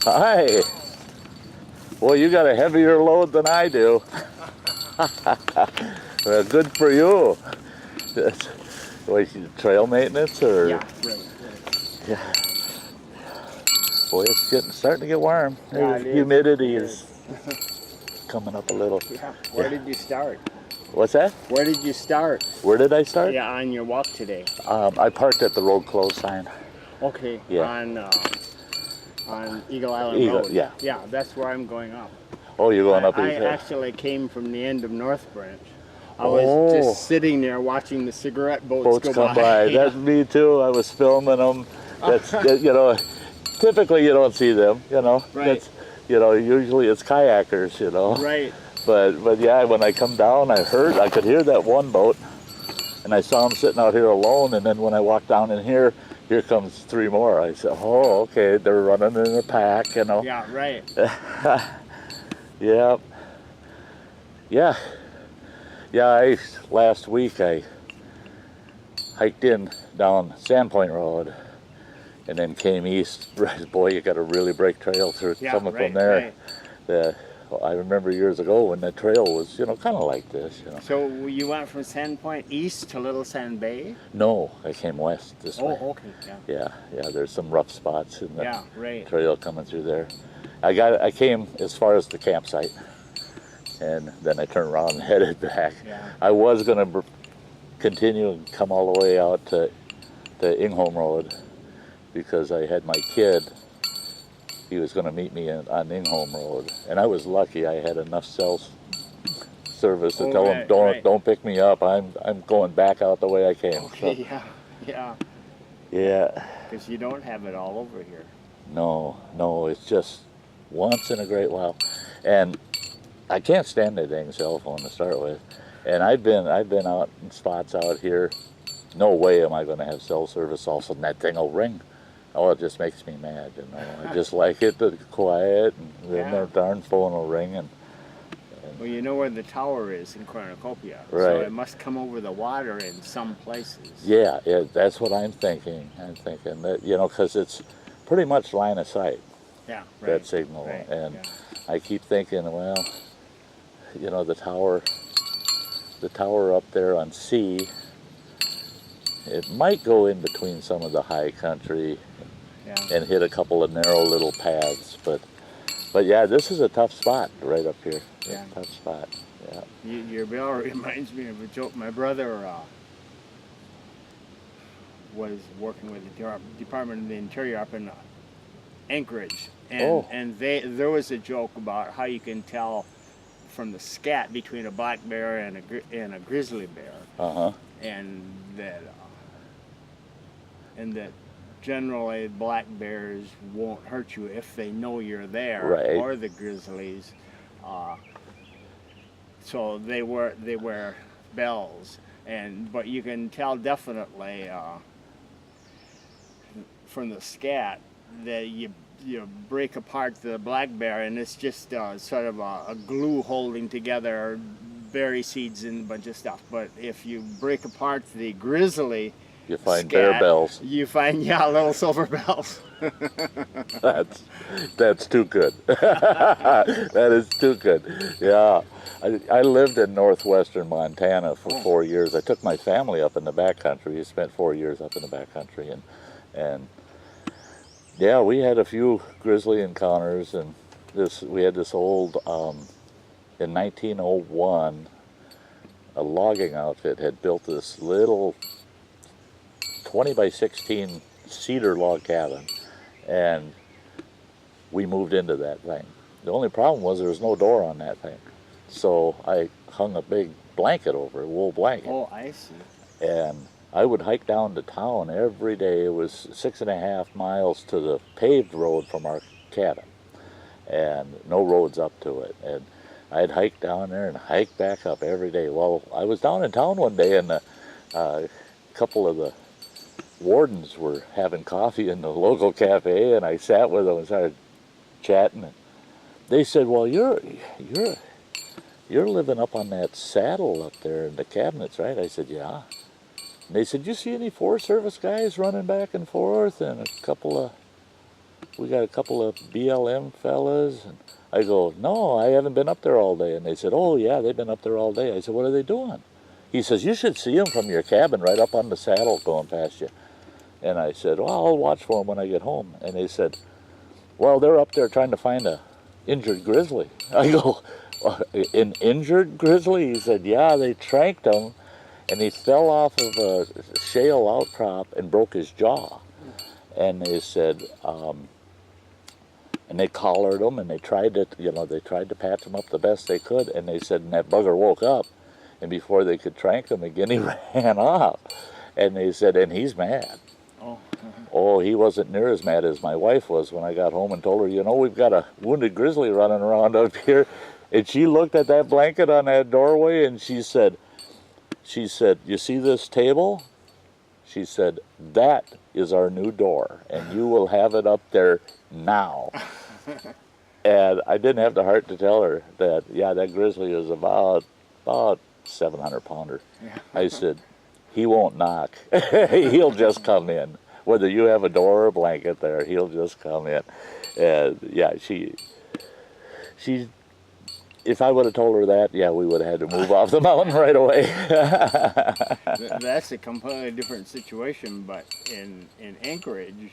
Hi. Well, you got a heavier load than I do. Well, good for you. Wait, trail maintenance or? Yeah, right. Yeah. Boy, it's starting to get warm. Yeah, The humidity It is coming up a little. Yeah. Where did you start? What's that? Where did you start? Where did I start? Yeah, on your walk today. I parked at the road closed sign. Okay. Yeah. On Eagle Island Road. Yeah. Yeah, that's where I'm going up. Oh, you're going up I East. actually came from the end of North Branch. I was just sitting there watching the cigarette boats go come by. Yeah. That's me too. I was filming them. That's you know, typically you don't see them. You know, Right. That's, usually it's kayakers. You know. Right. But yeah, when I come down, I could hear that one boat, and I saw them sitting out here alone. And then when I walked down in here comes three more. I said, oh, okay, they're running in a pack. You know. Yeah. Right. Yeah. Yeah. Yeah, last week I hiked down Sandpoint Road and then came east. Boy, you got to really break trail through coming from there. Right. I remember years ago when the trail was, kind of like this. So you went from Sandpoint east to Little Sand Bay? No, I came west this way. Oh, okay, yeah. Yeah, there's some rough spots in the trail coming through there. I came as far as the campsite. And then I turned around and headed back. Yeah. I was going to continue and come all the way out to the Ingholm Road because I had my kid. He was going to meet me on Ingholm Road, and I was lucky. I had enough cell service to tell him, don't pick me up. I'm going back out the way I came. Okay, so, yeah. Because you don't have it all over here. No, it's just once in a great while, and I can't stand that dang cell phone to start with, and I've been out in spots out here. No way am I going to have cell service. All of a sudden that thing will ring. Oh, it just makes me mad. I just like it to quiet, and then that darn phone will ring. And well, you know where the tower is in Cornucopia, right. So it must come over the water in some places. Yeah, that's what I'm thinking. I'm thinking that because it's pretty much line of sight. Yeah, right. That signal, and I keep thinking, well. The tower up there on C, it might go in between some of the high country and hit a couple of narrow little paths, but yeah, this is a tough spot right up here. Yeah. Tough spot. Yeah. Your bell reminds me of a joke. My brother was working with the Department of the Interior up in Anchorage, and there was a joke about how you can tell from the scat between a black bear and a grizzly bear, and that generally black bears won't hurt you if they know you're there, or the grizzlies. So they wear bells, but you can tell definitely from the scat that you break apart the black bear and it's just sort of a glue holding together berry seeds and a bunch of stuff. But if you break apart the grizzly, you find bear bells. You find little silver bells. That's too good. That is too good. Yeah, I lived in northwestern Montana for 4 years. I took my family up in the backcountry. I spent 4 years up in the backcountry, and yeah, we had a few grizzly encounters, and we had this old, in 1901, a logging outfit had built this little 20 by 16 cedar log cabin, and we moved into that thing. The only problem was there was no door on that thing, so I hung a big blanket over it, wool blanket. Oh, I see. And I would hike down to town every day. It was 6.5 miles to the paved road from our cabin, and no roads up to it. And I'd hike down there and hike back up every day. Well, I was down in town one day, and a couple of the wardens were having coffee in the local cafe, and I sat with them and started chatting. And they said, "Well, you're living up on that saddle up there in the cabinets, right?" I said, "Yeah." And they said, "You see any Forest Service guys running back and forth?" And a couple of we got a couple of BLM fellas. And I go, no, I haven't been up there all day. And they said, oh, yeah, they've been up there all day. I said, what are they doing? He says, you should see them from your cabin right up on the saddle going past you. And I said, well, I'll watch for them when I get home. And they said, well, they're up there trying to find a injured grizzly. I go, an injured grizzly? He said, yeah, they tranked him, and he fell off of a shale outcrop and broke his jaw. And they said, and they collared him, and they tried to, they tried to patch him up the best they could. And they said, and that bugger woke up, and before they could trank him again, he ran off. And they said, and he's mad. Oh, he wasn't near as mad as my wife was when I got home and told her, we've got a wounded grizzly running around up here. And she looked at that blanket on that doorway and she said, you see this table? She said, that is our new door and you will have it up there now. And I didn't have the heart to tell her that, yeah, that grizzly is about 700-pounder. Yeah. I said, he won't knock. He'll just come in. Whether you have a door or a blanket there, he'll just come in. And yeah, she if I would have told her that, yeah, we would have had to move off the mountain right away. That's a completely different situation, but in Anchorage,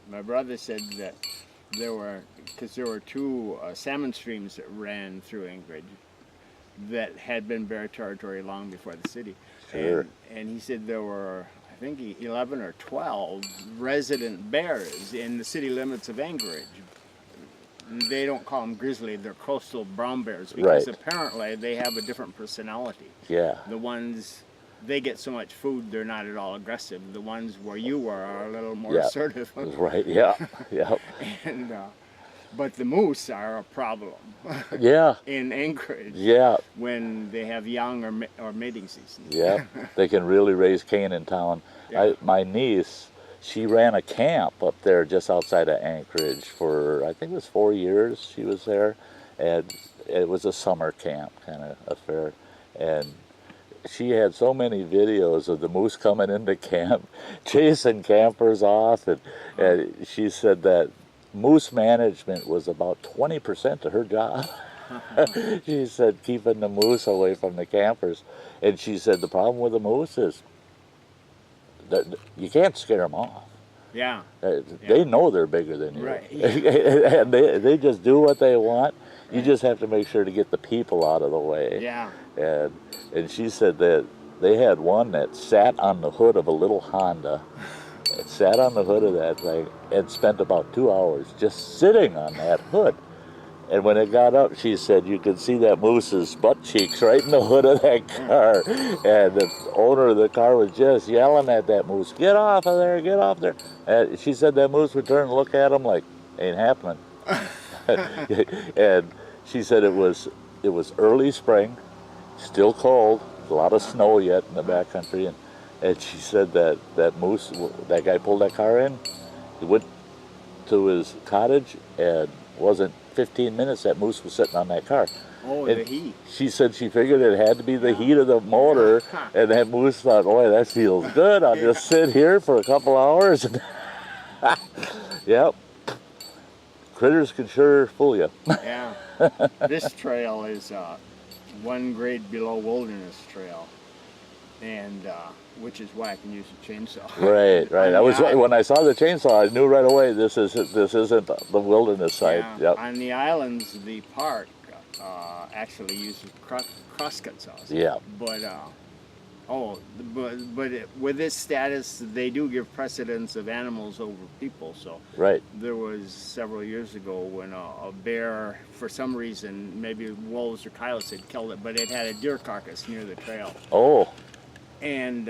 my brother said that there were two salmon streams that ran through Anchorage that had been bear territory long before the city. Sure. And he said there were, I think, 11 or 12 resident bears in the city limits of Anchorage. They don't call them grizzly, they're coastal brown bears because apparently they have a different personality. Yeah. The ones, they get so much food, they're not at all aggressive. The ones where you were are a little more assertive. Right, yeah, yeah. And, but the moose are a problem. Yeah. In Anchorage. Yeah. When they have young or mating season. Yeah. They can really raise Cain in town. Yeah. My niece, she ran a camp up there just outside of Anchorage for, I think it was 4 years she was there. And it was a summer camp kind of affair. And she had so many videos of the moose coming into camp, chasing campers off. And she said that moose management was about 20% of her job. She said keeping the moose away from the campers. And she said the problem with the moose is that you can't scare them off. Yeah. They know they're bigger than you. Right. And they just do what they want. You just have to make sure to get the people out of the way. Yeah. And she said that they had one that sat on the hood of a little Honda. It sat on the hood of that thing and spent about 2 hours just sitting on that hood. And when it got up, she said you could see that moose's butt cheeks right in the hood of that car. And the owner of the car was just yelling at that moose, get off of there, get off there. And she said that moose would turn and look at him like, ain't happening. And she said it was early spring, still cold, a lot of snow yet in the backcountry. And she said that moose, that guy pulled that car in, he went to his cottage, and wasn't 15 minutes that moose was sitting on that car. Oh, and the heat. She said she figured it had to be the heat of the motor, and that moose thought, boy, that feels good. I'll just sit here for a couple hours. Yep. Critters can sure fool you. Yeah. This trail is 1 grade below wilderness trail. And which is why I can use a chainsaw. Right. When I saw the chainsaw, I knew right away this isn't the wilderness site. Yeah. Yep. On the islands, the park actually uses crosscut saws. Yeah. But with this status, they do give precedence of animals over people. So there was several years ago when a bear, for some reason, maybe wolves or coyotes had killed it, but it had a deer carcass near the trail. Oh. And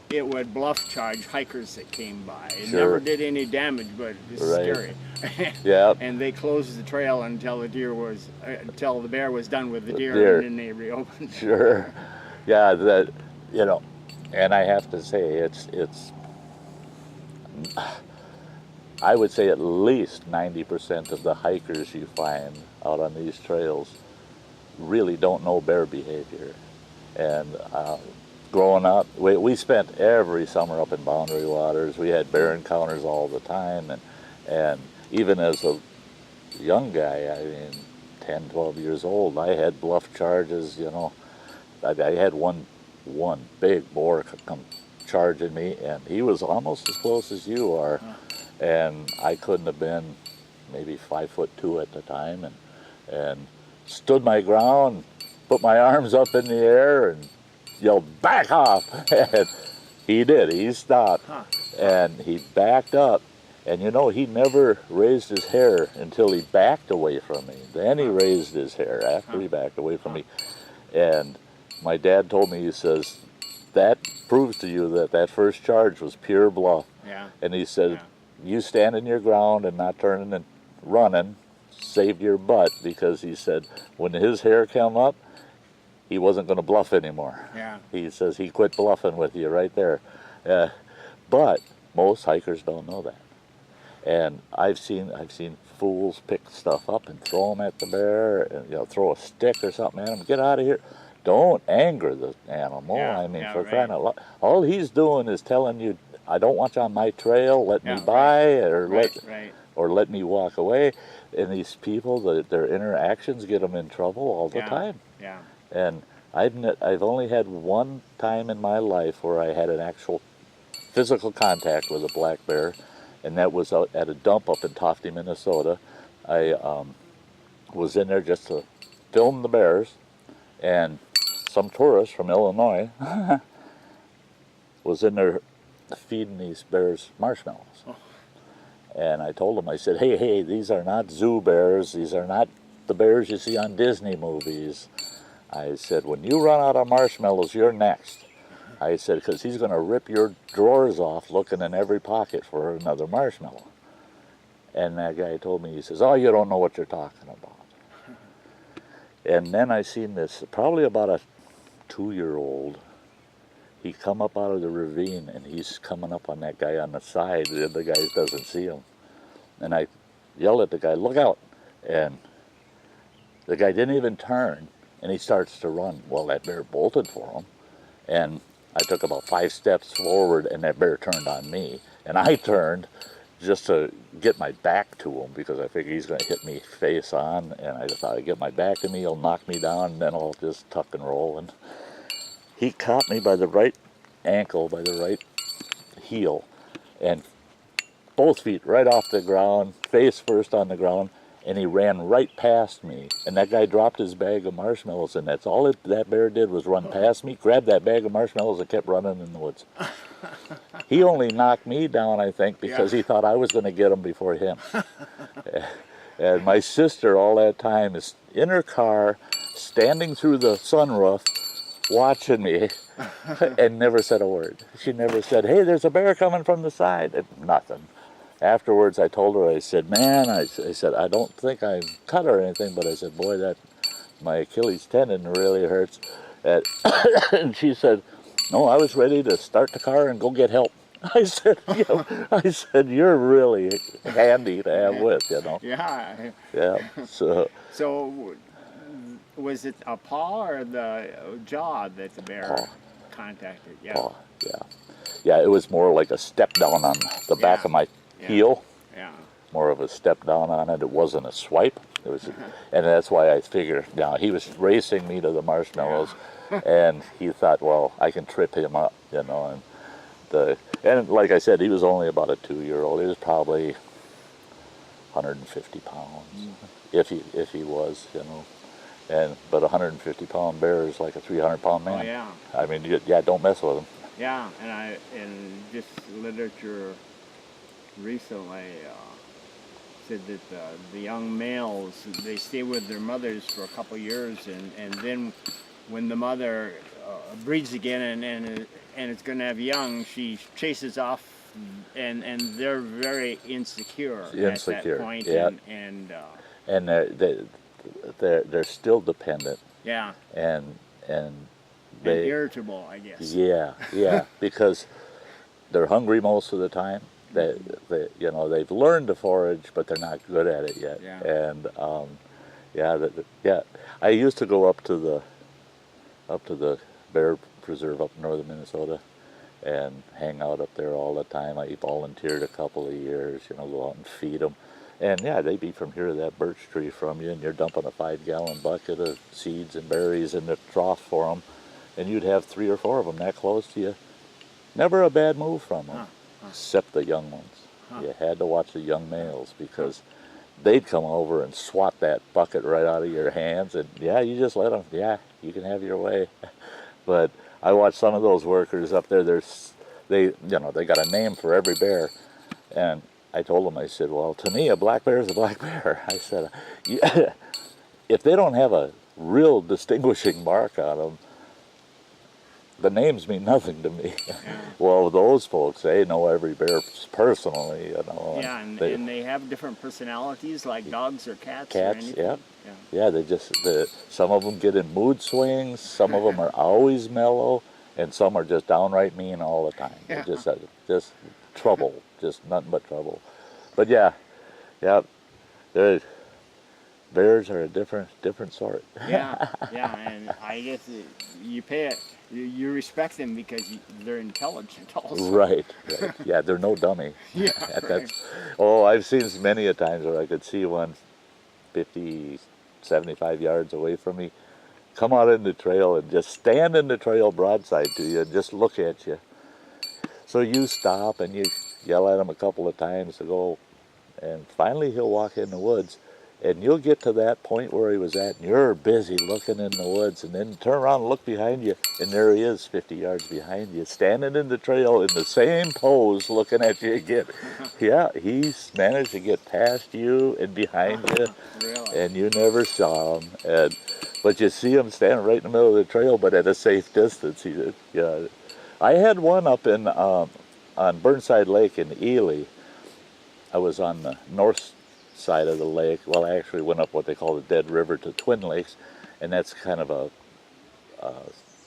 it would bluff charge hikers that came by. It Sure. never did any damage, but it's scary. Yeah. And they closed the trail until the bear was done with the deer, and then they reopened. Sure. Yeah, that, and I have to say it's I would say at least 90% of the hikers you find out on these trails really don't know bear behavior. And growing up, we spent every summer up in Boundary Waters. We had bear encounters all the time, and even as a young guy, I mean, 10, 12 years old, I had bluff charges, you know. I had one big boar come charging me, and he was almost as close as you are, and I couldn't have been maybe 5'2" at the time, and stood my ground, put my arms up in the air, and yelled, "Back off!" And he did. He stopped, and he backed up. And you know, he never raised his hair until he backed away from me. Then he raised his hair after he backed away from me. And my dad told me, he says, that proves to you that that first charge was pure bluff. Yeah. And he said, you standing your ground and not turning and running saved your butt, because he said when his hair came up, he wasn't going to bluff anymore. Yeah. He says he quit bluffing with you right there. But most hikers don't know that. And I've seen fools pick stuff up and throw them at the bear, and you know, throw a stick or something at him. Get out of here! Don't anger the animal. Yeah, I mean, yeah, for right. crying out loud! All he's doing is telling you, "I don't want you on my trail. Let me by, or let me walk away." And these people, their interactions get them in trouble all the time. Yeah. And I've only had one time in my life where I had an actual physical contact with a black bear. And that was out at a dump up in Tofty, Minnesota. I was in there just to film the bears, and some tourist from Illinois was in there feeding these bears marshmallows. Oh. And I told him, I said, hey, these are not zoo bears. These are not the bears you see on Disney movies. I said, when you run out of marshmallows, you're next. I said, because he's going to rip your drawers off looking in every pocket for another marshmallow. And that guy told me, he says, oh, you don't know what you're talking about. And then I seen this, probably about a 2-year-old. He come up out of the ravine, and he's coming up on that guy on the side. The other guy doesn't see him. And I yelled at the guy, look out. And the guy didn't even turn, and he starts to run. Well, that bear bolted for him. And I took about 5 steps forward, and that bear turned on me. And I turned just to get my back to him, because I figured he's going to hit me face on. And I thought, I'd get my back to me, he'll knock me down, and then I'll just tuck and roll. And he caught me by the right ankle, by the right heel, and both feet right off the ground, face first on the ground. And he ran right past me, and that guy dropped his bag of marshmallows, and that's all that bear did was run past me, grabbed that bag of marshmallows, and kept running in the woods. He only knocked me down, I think, because he thought I was going to get him before him. And my sister, all that time, is in her car, standing through the sunroof, watching me, and never said a word. She never said, hey, there's a bear coming from the side. Nothing. Afterwards, I told her, I said, man, I said, I don't think I cut her or anything, but I said, boy, that my Achilles tendon really hurts. And she said, no, I was ready to start the car and go get help. I said, you're really handy to have with, you know. Yeah. Yeah. So was it a paw or the jaw that the bear contacted? Yeah. Paw, yeah. Yeah, it was more like a step down on the back of my heel. Yeah. More of a step down on it. It wasn't a swipe. It was, and that's why I figured. Now he was racing me to the marshmallows, and he thought, well, I can trip him up, you know. And like I said, he was only about a 2-year-old. He was probably 150 pounds, if he was, you know. But a 150-pound bear is like a 300-pound man. Oh yeah. I mean, don't mess with him. Yeah, and in just literature recently said that the young males, they stay with their mothers for a couple years, and then when the mother breeds again and it's going to have young, she chases off, and they're very insecure at that point. Yeah. And they're still dependent. Yeah. And irritable, I guess. Yeah, because they're hungry most of the time. They've learned to forage, but they're not good at it yet. Yeah. And I used to go up to the bear preserve up in northern Minnesota and hang out up there all the time. I volunteered a couple of years, go out and feed them. And yeah, they'd be from here to that birch tree from you, and you're dumping a 5-gallon bucket of seeds and berries in the trough for them, and you'd have 3 or 4 of them that close to you. Never a bad move from them, except the young ones. You had to watch the young males because they'd come over and swat that bucket right out of your hands, and yeah, you just let them. Yeah, you can have your way. But I watched some of those workers up there. They got a name for every bear, and I told them, I said, well, to me, a black bear is a black bear. I said, if they don't have a real distinguishing mark on them, the names mean nothing to me. Well, those folks, they know every bear personally, Yeah, and they have different personalities, like dogs or cats. Cats, or anything. yeah. Yeah, some of them get in mood swings, some of them are always mellow, and some are just downright mean all the time. Yeah. They're just trouble, just nothing but trouble. But yeah, bears are a different sort. Yeah, and I guess you respect them because they're intelligent also. Right. Yeah, they're no dummy. Yeah, I've seen many a times where I could see one 50, 75 yards away from me come out in the trail and just stand in the trail broadside to you and just look at you. So you stop and you yell at him a couple of times to go, and finally he'll walk in the woods, and you'll get to that point where he was at, and you're busy looking in the woods, and then turn around and look behind you, and there he is 50 yards behind you, standing in the trail in the same pose looking at you again. Yeah, he's managed to get past you and behind you, really? and you never saw him. But you see him standing right in the middle of the trail, but at a safe distance. Yeah. I had one up on Burnside Lake in Ely. I was on the north side of the lake. Well, I actually went up what they call the Dead River to Twin Lakes, and that's kind of a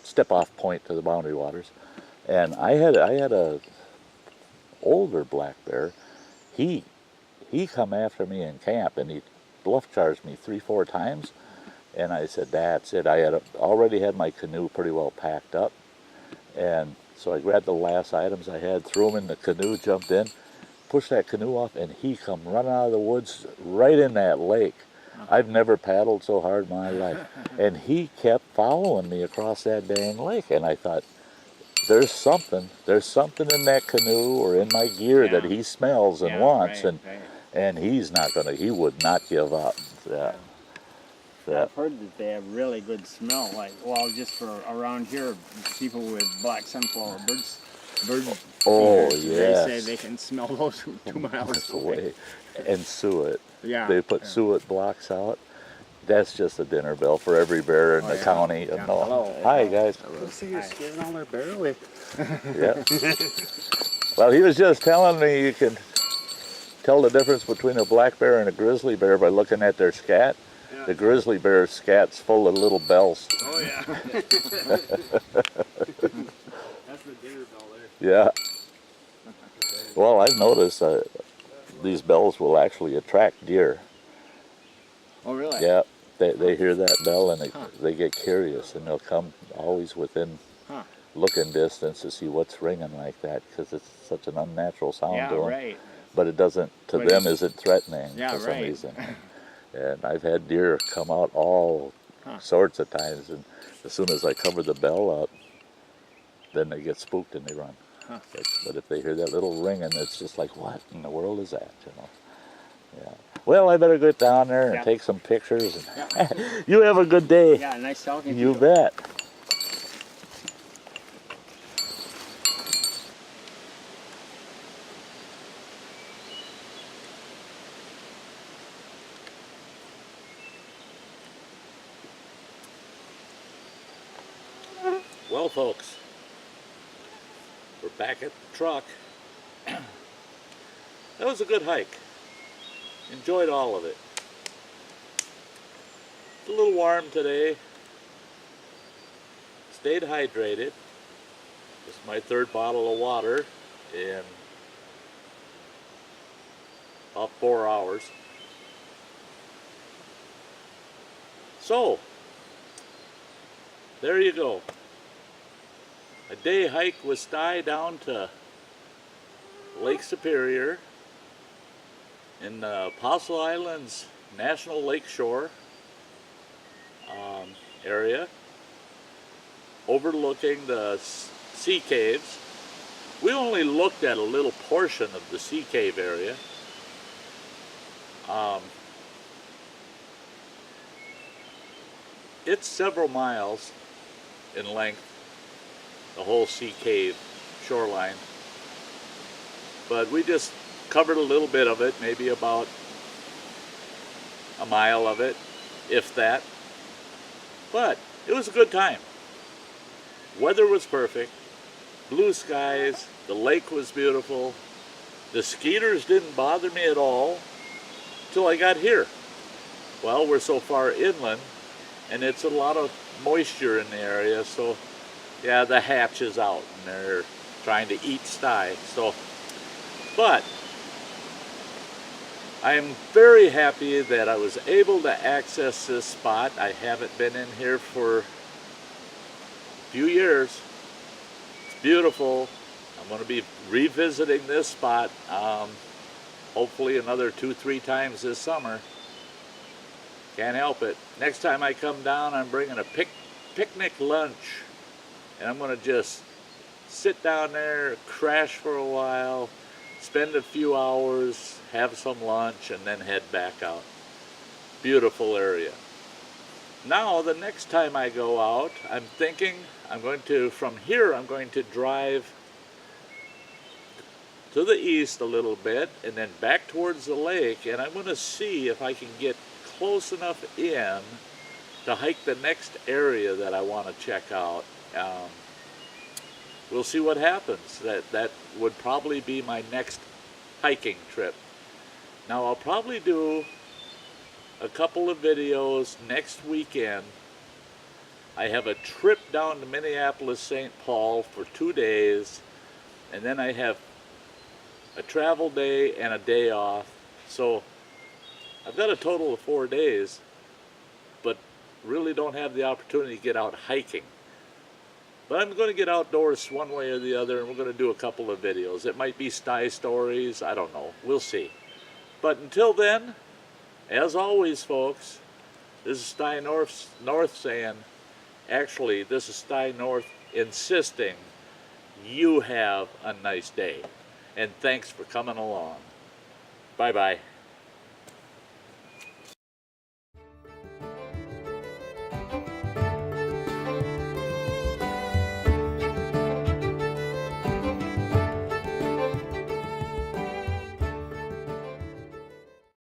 step-off point to the Boundary Waters. And I had a older black bear. He come after me in camp, and he bluff charged me 3-4 times. And I said, that's it. I had already had my canoe pretty well packed up. And so I grabbed the last items I had, threw them in the canoe, jumped in, pushed that canoe off, and he come running out of the woods right in that lake. I've never paddled so hard in my life. And he kept following me across that dang lake. And I thought, there's something in that canoe or in my gear that he smells and wants. And he would not give up. Yeah. I've heard that they have really good smell. Just for around here, people with black sunflower bird yes. they say they can smell those 2 miles away. And suet. Yeah. They put suet blocks out. That's just a dinner bell for every bear in the county. Yeah. Hello. Hi, guys. Let's see, you're scaring all our bear away. Yeah. Well, he was just telling me you can tell the difference between a black bear and a grizzly bear by looking at their scat. Yeah. The grizzly bear's scat's full of little bells. Oh, yeah. That's the dinner bell there. Yeah. Well, I've noticed these bells will actually attract deer. Oh, really? Yeah. They hear that bell and they get curious, and they'll come always within looking distance to see what's ringing like that, because it's such an unnatural sound to them. Right. But it doesn't, to them, isn't threatening for some right. reason. And I've had deer come out all sorts of times, and as soon as I cover the bell up, then they get spooked and they run. But if they hear that little ringing, it's just like, what in the world is that? Yeah. Well, I better get down there and take some pictures. And you have a good day. Yeah, nice talking to you. You bet. Well, folks, we're back at the truck. That was a good hike. Enjoyed all of it. It's a little warm today. Stayed hydrated. This is my 3rd bottle of water in about 4 hours. So, there you go. A day hike with Sty down to Lake Superior. in the Apostle Islands National Lakeshore area, overlooking the sea caves. We only looked at a little portion of the sea cave area. It's several miles in length, the whole sea cave shoreline, but we just covered a little bit of it, maybe about a mile of it, if that. But it was a good time. Weather was perfect, blue skies, the lake was beautiful. The skeeters didn't bother me at all till I got here. Well, we're so far inland, and it's a lot of moisture in the area, so yeah, the hatch is out and they're trying to eat sty. So, but I am very happy that I was able to access this spot. I haven't been in here for a few years. It's beautiful. I'm going to be revisiting this spot hopefully another 2-3 times this summer. Can't help it. Next time I come down, I'm bringing a picnic lunch, and I'm going to just sit down there, crash for a while, spend a few hours, have some lunch, and then head back out. Beautiful area. Now, the next time I go out, I'm thinking from here, I'm going to drive to the east a little bit and then back towards the lake, and I'm going to see if I can get close enough in to hike the next area that I want to check out. We'll see what happens. That would probably be my next hiking trip. Now, I'll probably do a couple of videos next weekend. I have a trip down to Minneapolis, St. Paul for 2 days, and then I have a travel day and a day off. So I've got a total of 4 days, but really don't have the opportunity to get out hiking. But I'm going to get outdoors one way or the other, and we're going to do a couple of videos. It might be sty stories, I don't know, we'll see. But until then, as always, folks, this is Sty North saying, actually, this is Sty North insisting you have a nice day. And thanks for coming along. Bye-bye.